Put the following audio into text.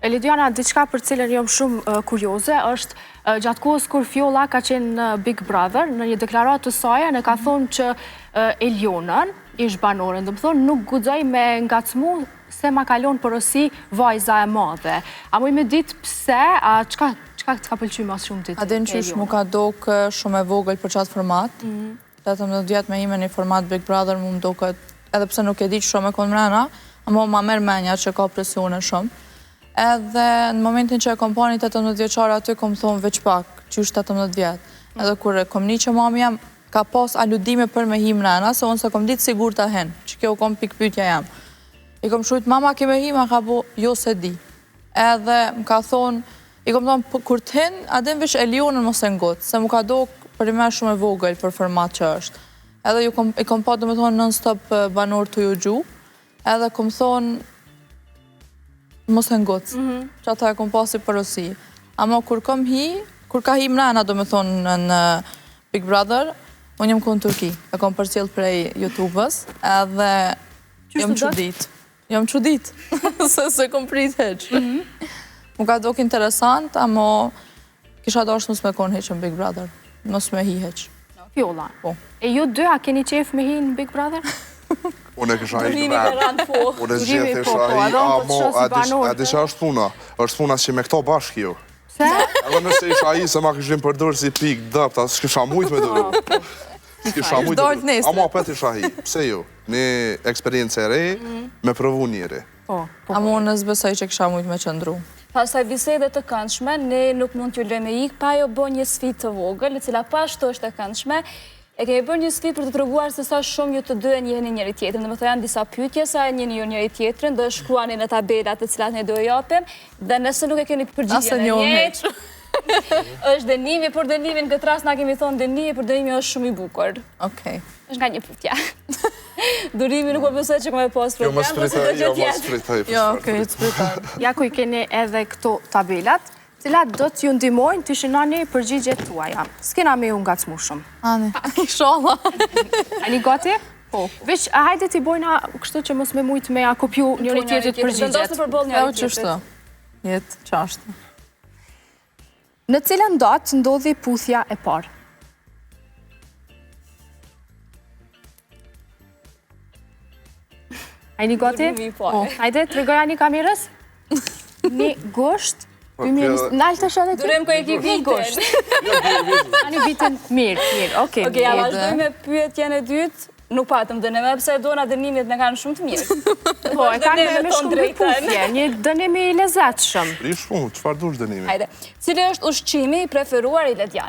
Elidiana, diçka për cilën jam shumë kurioze, është gjatë kohës kur Fjolla ka qenë në Big Brother, në një deklaratë të saj, në ka thonë që Elionën, ish banore, dhe më thonë, nuk guxoj me ngacmu se ma kalon përësi vajza e madhe. A mu i me ditë pse, a qka të ka pëlqy mas shumë ditë? A din qysh mu ka doke shumë e vogël për qatë format, 18 vjetë me ime një format Big Brother mu më doke, edhe pse nuk e di që shumë e konë mrena, ama ma merë menja që ka presione shumë. Edhe në momentin që e kom pani 18 vjeqare aty, kom thonë veç pak, që është 18 vjetë. Edhe kur e kom një që mami jam, ka pas aludime për me hi mrena, se unë se kom ditë sigur të hen, që kjo kom pikpytja jam. I kom shujt, mama kime hi, ma ka bo, jo se di. Edhe më ka thonë, i kom thonë, kur të hen, adem veç Elionën mos e ngotë, se mu ka do për i me shumë e vogël për format që është. Edhe i kom pa, do me thonë, non-stop banor të ju gju, edhe kom thonë, mos e ngocë, që ata e kom pasi përësi. Ama kur ka hi mrena, do me thonë, në Big Brother, unë jem kënë Turki, e kom përcjell prej YouTube-ës, edhe jam qudit, se kom prit heq. Mu ka dok interesant, ama kisha doshtë mos me konë heq në Big Brother, mos me hi heq. Fjolla, e ju dy, a keni qef me hi në Big Brother? Unë e kësha hi në vetë. Unë e zhjetë e shahi, a di që është puna? është puna që me këto bashkë jo. Se? Edhe nëse isha hi, se ma këshim përdurë si pikë dëpta, s'kisha mujtë me dërru. S'kisha mujtë me dërru. Ama pet isha hi, pse jo? Një eksperiencë e re, me provu njëri. Ama unë nëzbesaj që kisha mujtë me qëndru. Pasaj bisede të këndshme, ne nuk mund t'ju lëme ikë, pa jo bo një sfit të vogël, e cila pa shto është e këndshme, e kemi bërë një sfit për të treguar se sa shumë ju të dy e njehni njëri tjetrin. Dhe më të janë disa pyetje sa e njehni ju njëri tjetrin, dhe shkruani në tabelat të cilat ne do japim, dhe nëse nuk e keni përgjigjen e njëjtë, është dënimi, por dënimin këtë rast na kemi thonë dënimi, por dënimi është shumë i bukur. Okej. Është nga një pyetje. Durimi nuk po besoj që me pas problem, Jo, okej, të spritaj. Ja ku i keni edhe këto tabelat, cilat do t'ju ndihmojnë të shënoni përgjigjet tuaja. S'kena me ju ngacmu shumë. Ani, inshallah. Ani gati? Po. Veç, hajde t'i bojna kështu që mos me mujt me a kopju njëri tjetrit përgjigjet. Vendosni për boll njëri tjetrit. Jetë qashtë. Në cilën datë ndodhi puthja e parë? Ajni gati? Hajde, të regoja një kamerës? Një gosht? Nalë të shëdhe të? Durem ko e ki vitin. Ani vitin, mirë, okej. Okej, ja vazhdoj me pyetjen e dytë. Nuk patëm dënime, pëse dona dënimit me kanë shumë të mirë. Po, e kanë me shumë të puthje, një dënimi i lezetshëm. Rish shumë, qëfar dush dënimi? Hajde, cili është ushqimi i preferuar i Elidianës?